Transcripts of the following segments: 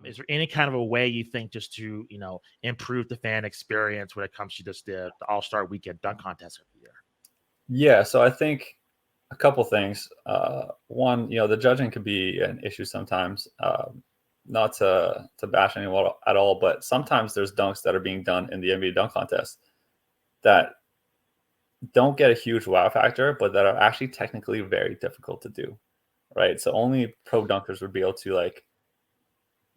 Is there any kind of a way you think just to, improve the fan experience when it comes to just the All-Star Weekend dunk contest every year? Yeah, so I think a couple things. One, the judging could be an issue sometimes. Not to bash anyone at all, but sometimes there's dunks that are being done in the NBA dunk contest that don't get a huge wow factor, but that are actually technically very difficult to do, right? So only pro dunkers would be able to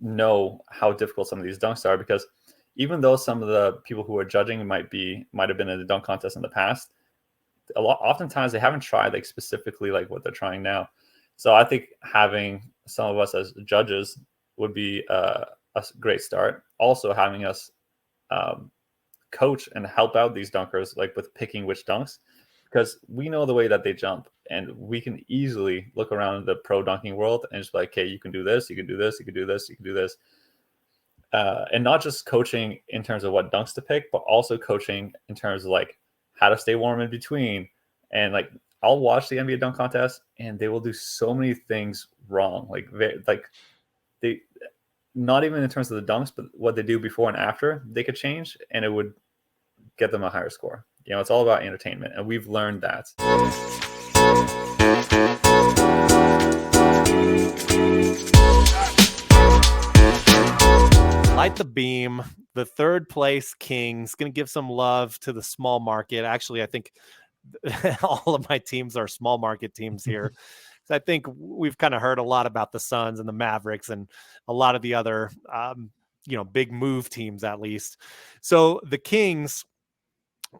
know how difficult some of these dunks are, because even though some of the people who are judging might have been in the dunk contest in the past, oftentimes they haven't tried specifically what they're trying now. So I think having some of us as judges would be a great start. Also having us coach and help out these dunkers with picking which dunks, because we know the way that they jump, and we can easily look around the pro dunking world and just okay, you can do this, you can do this, you can do this, you can do this. And not just coaching in terms of what dunks to pick, but also coaching in terms of how to stay warm in between. And I'll watch the NBA dunk contest, and they will do so many things wrong. They not even in terms of the dunks, but what they do before and after, they could change, and it would get them a higher score. It's all about entertainment, and we've learned that. Light the beam. The third place Kings, going to give some love to the small market. Actually, I think all of my teams are small market teams here. So I think we've kind of heard a lot about the Suns and the Mavericks and a lot of the other, big move teams, at least. So the Kings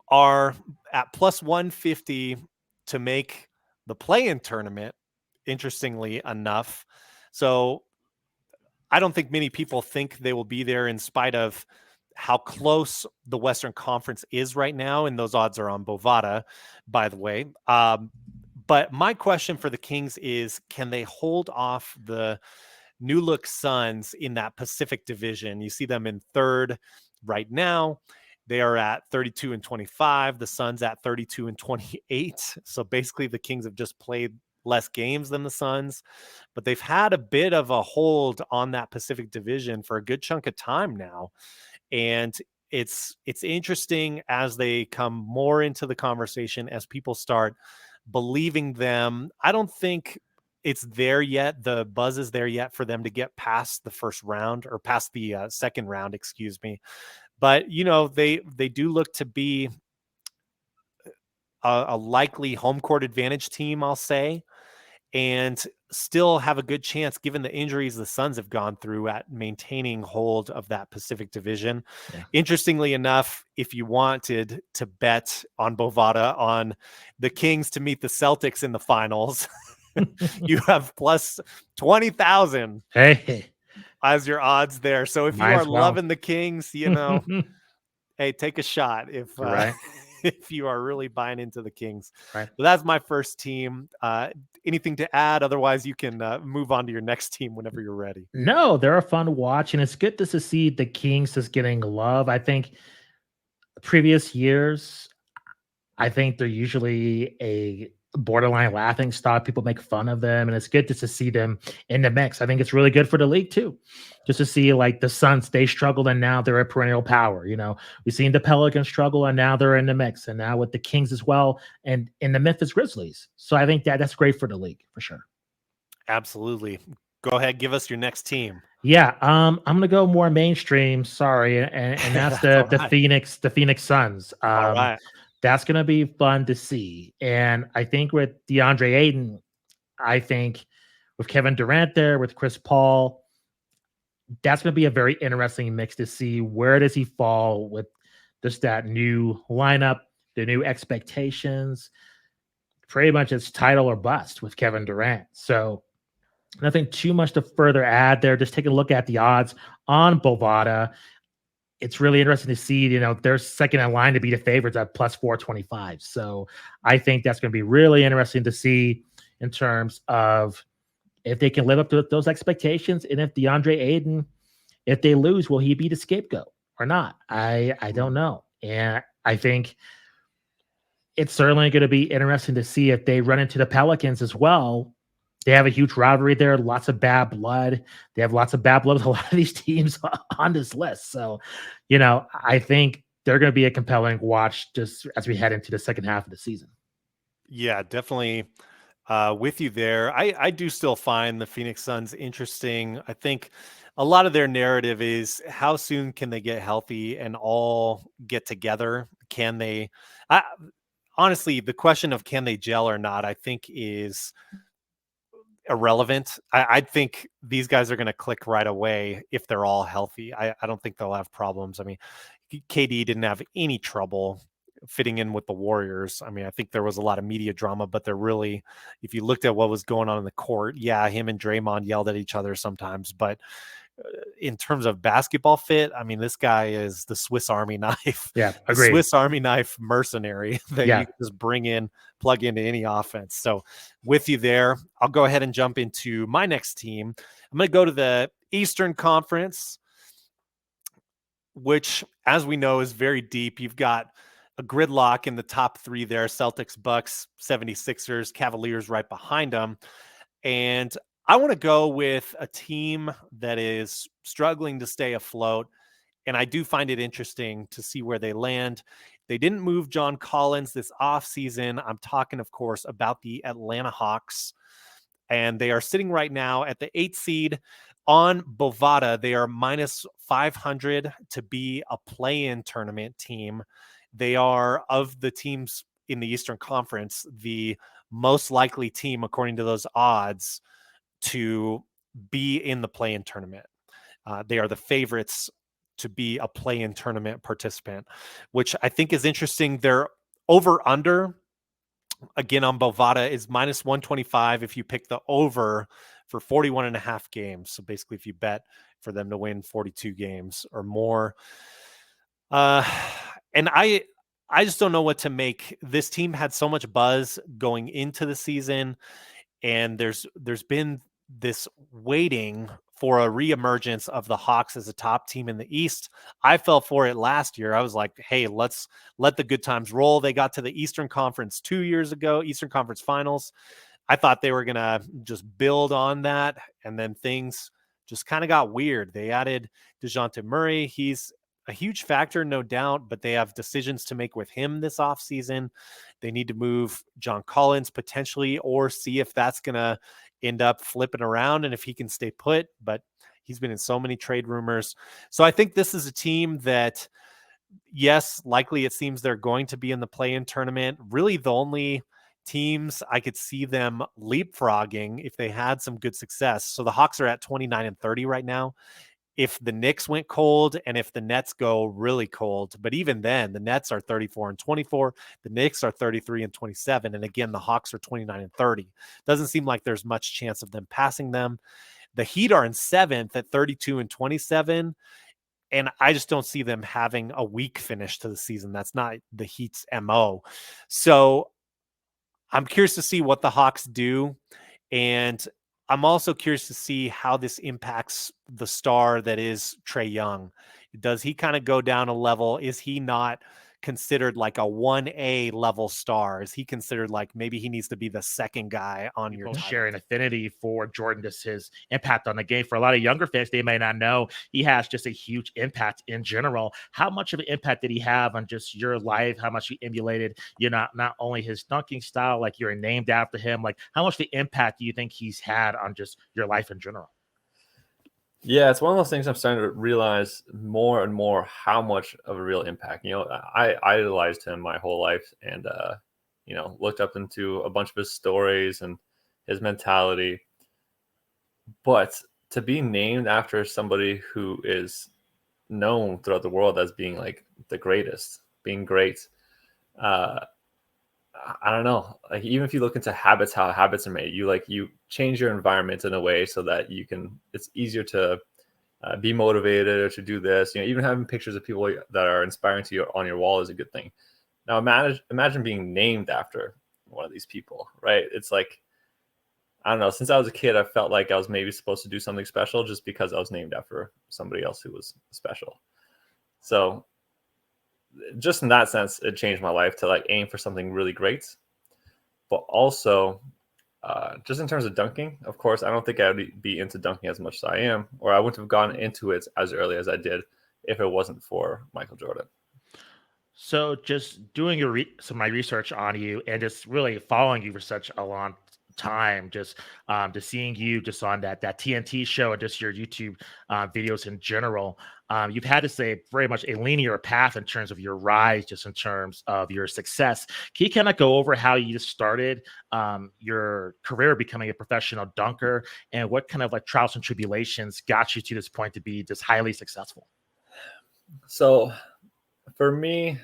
are at plus 150 to make the play-in tournament, interestingly enough. So I don't think many people think they will be there in spite of how close the Western Conference is right now. And those odds are on Bovada, by the way. But my question for the Kings is, can they hold off the new look Suns in that Pacific division? You see them in third right now. They are at 32-25. The Suns at 32-28. So basically the Kings have just played less games than the Suns, but they've had a bit of a hold on that Pacific division for a good chunk of time now. And it's interesting as they come more into the conversation, as people start believing them. I don't think it's there yet. The buzz is there yet for them to get past the first round, or past the second round, excuse me. But, they do look to be a likely home court advantage team, I'll say, and still have a good chance, given the injuries the Suns have gone through, at maintaining hold of that Pacific division. Yeah. Interestingly enough, if you wanted to bet on Bovada on the Kings to meet the Celtics in the finals, you have plus 20,000 as your odds there. So if you are loving the Kings, hey, take a shot if you are really buying into the Kings. Right. So that's my first team. Anything to add? Otherwise, you can move on to your next team whenever you're ready. No, they're a fun watch, and it's good to see the Kings just getting love. I think previous years, I think they're usually a borderline laughing stock. People make fun of them, and it's good just to see them in the mix. I think it's really good for the league too, just to see the Suns, they struggled and now they're a perennial power. We've seen the Pelicans struggle and now they're in the mix, and now with the Kings as well, and in the Memphis Grizzlies. So I think that's great for the league for sure. Absolutely. Go ahead, give us your next team. Yeah, I'm gonna go more mainstream. Sorry, and that's the right. the Phoenix Suns. All right. That's going to be fun to see. And I think with DeAndre Ayton, I think with Kevin Durant there, with Chris Paul, that's going to be a very interesting mix to see where does he fall with just that new lineup, the new expectations. Pretty much it's title or bust with Kevin Durant. So nothing too much to further add there. Just take a look at the odds on Bovada. It's really interesting to see, they're second in line to be the favorites at plus 425. So I think that's going to be really interesting to see in terms of if they can live up to those expectations, and if DeAndre Ayton, if they lose, will he be the scapegoat or not? I don't know. And I think it's certainly going to be interesting to see if they run into the Pelicans as well. They have a huge rivalry there, lots of bad blood. They have lots of bad blood with a lot of these teams on this list. So, I think they're going to be a compelling watch just as we head into the second half of the season. Yeah, definitely with you there. I do still find the Phoenix Suns interesting. I think a lot of their narrative is how soon can they get healthy and all get together? Can they? Honestly, the question of can they gel or not, I think is irrelevant. I think these guys are going to click right away if they're all healthy. I don't think they'll have problems. I mean, KD didn't have any trouble fitting in with the Warriors. I mean, I think there was a lot of media drama, but they're really, if you looked at what was going on in the court, yeah, him and Draymond yelled at each other sometimes, but in terms of basketball fit, I mean, this guy is the Swiss Army knife. Yeah, the agreed. Swiss Army knife mercenary that you can just bring in, plug into any offense. So with you there, I'll go ahead and jump into my next team. I'm going to go to the Eastern Conference, which, as we know, is very deep. You've got a gridlock in the top three there: Celtics, Bucks, 76ers, Cavaliers right behind them. And I want to go with a team that is struggling to stay afloat. And I do find it interesting to see where they land. They didn't move John Collins this offseason. I'm talking, of course, about the Atlanta Hawks. And they are sitting right now at the 8th seed on Bovada. They are minus 500 to be a play-in tournament team. They are, of the teams in the Eastern Conference, the most likely team, according to those odds, to be in the play-in tournament. They are the favorites to be a play-in tournament participant, which I think is interesting. Their over-under, again, on Bovada is minus 125 if you pick the over for 41 and a half games. So basically, if you bet for them to win 42 games or more. And I just don't know what to make. This team had so much buzz going into the season, and there's been this waiting for a reemergence of the Hawks as a top team in the East. I fell for it last year. I was like, hey, let's let the good times roll. They got to the Eastern Conference 2 years ago, Eastern Conference Finals. I thought they were going to just build on that, and then things just kind of got weird. They added DeJounte Murray. He's a huge factor, no doubt, but they have decisions to make with him this offseason. They need to move John Collins potentially, or see if that's going to end up flipping around and if he can stay put, but he's been in so many trade rumors. So I think this is a team that, yes, likely it seems they're going to be in the play-in tournament. Really the only teams I could see them leapfrogging if they had some good success. So the Hawks are at 29 and 30 right now. If the Knicks went cold and if the Nets go really cold, but even then the Nets are 34 and 24, the Knicks are 33 and 27. And again, the Hawks are 29 and 30. Doesn't seem like there's much chance of them passing them. The Heat are in 7th at 32 and 27. And I just don't see them having a weak finish to the season. That's not the Heat's MO. So I'm curious to see what the Hawks do. And I'm also curious to see how this impacts the star that is Trae Young. Does he kind of go down a level? Is he not considered like a 1A level star? Is he considered like maybe he needs to be the second guy on your People title share an team? affinity for Jordan, just his impact on the game. For a lot of younger fans, they may not know he has just a huge impact in general. How much of an impact did he have on just your life? How much you emulated, not only his dunking style, like you're named after him, like how much the impact do you think he's had on just your life in general? Yeah, it's one of those things I'm starting to realize more and more how much of a real impact. I idolized him my whole life, and looked up into a bunch of his stories and his mentality. But to be named after somebody who is known throughout the world as being like the greatest, being great, I don't know. Like, even if you look into habits, how habits are made, you change your environment in a way so that it's easier to be motivated or to do this. Even having pictures of people that are inspiring to you on your wall is a good thing. Now imagine being named after one of these people, right? It's like, I don't know. Since I was a kid, I felt like I was maybe supposed to do something special just because I was named after somebody else who was special. So just in that sense, it changed my life to like aim for something really great. But also, just in terms of dunking, of course, I don't think I would be into dunking as much as I am, or I wouldn't have gone into it as early as I did if it wasn't for Michael Jordan. So just doing some of my research on you and just really following you for such a long time, just seeing you just on that TNT show and just your YouTube videos in general, you've had to say very much a linear path in terms of your rise, just in terms of your success. Can you kind of go over how you just started your career becoming a professional dunker, and what kind of like trials and tribulations got you to this point to be just highly successful? So for me,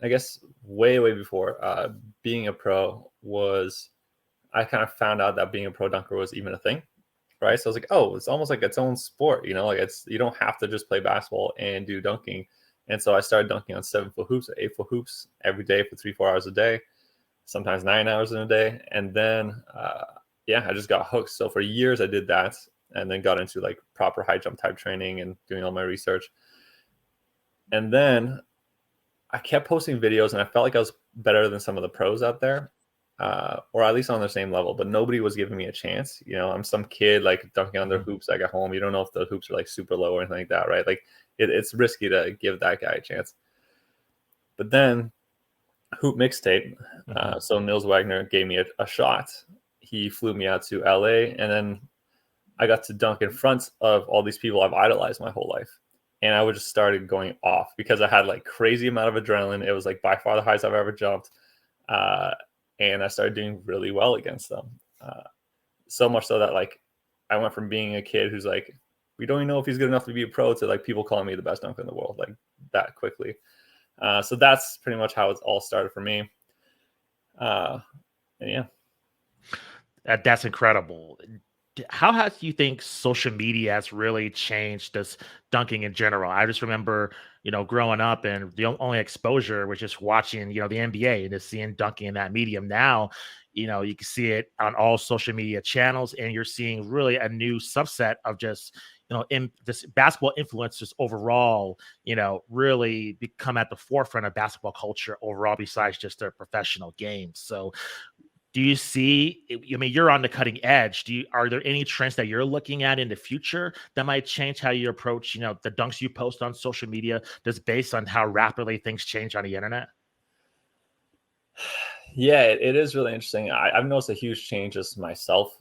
I guess way before being a pro was, I kind of found out that being a pro dunker was even a thing, right? So I was like, oh, it's almost like its own sport, like you don't have to just play basketball and do dunking. And so I started dunking on 7-foot hoops, 8-foot hoops every day for 3-4 hours a day, sometimes 9 hours in a day. And then, I just got hooked. So for years I did that, and then got into like proper high jump type training and doing all my research. And then I kept posting videos, and I felt like I was better than some of the pros out there, or at least on the same level, but nobody was giving me a chance. I'm some kid like dunking on their hoops like at home. You don't know if the hoops are like super low or anything like that, right? Like it's risky to give that guy a chance. But then Hoop Mixtape, so Nils Wagner gave me a shot. He flew me out to LA, and then I got to dunk in front of all these people I've idolized my whole life. And I would just started going off because I had like crazy amount of adrenaline. It was like by far the highest I've ever jumped. And I started doing really well against them. So much so that like I went from being a kid who's like, we don't even know if he's good enough to be a pro, to like people calling me the best dunker in the world, like that quickly. So that's pretty much how it all started for me. And yeah. That's incredible. How has you think social media has really changed this dunking in general? I just remember, growing up and the only exposure was just watching, the NBA and just seeing dunking in that medium. Now, you can see it on all social media channels, and you're seeing really a new subset of just, in this basketball influencers overall, really become at the forefront of basketball culture overall, besides just their professional games. So do you see, you're on the cutting edge. Are there any trends that you're looking at in the future that might change how you approach, the dunks you post on social media, just based on how rapidly things change on the internet? Yeah, it is really interesting. I've noticed a huge change just myself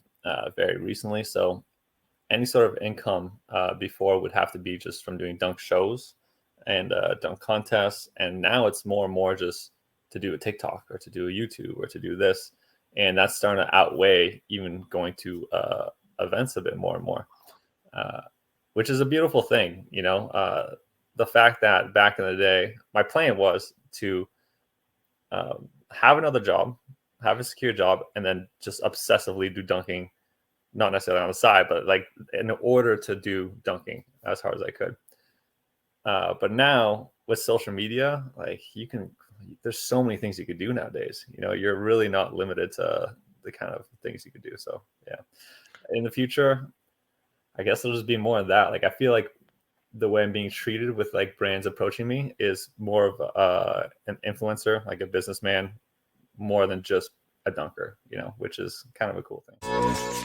very recently. So any sort of income before would have to be just from doing dunk shows and dunk contests. And now it's more and more just to do a TikTok or to do a YouTube or to do this. And that's starting to outweigh even going to events a bit more and more, which is a beautiful thing. The fact that back in the day, my plan was to have another job, have a secure job, and then just obsessively do dunking, not necessarily on the side, but like in order to do dunking as hard as I could. But now with social media, like there's so many things you could do nowadays. You're really not limited to the kind of things you could do. So yeah, in the future, I guess it'll just be more of that. Like I feel like the way I'm being treated with like brands approaching me is more of an influencer, like a businessman, more than just a dunker, which is kind of a cool thing.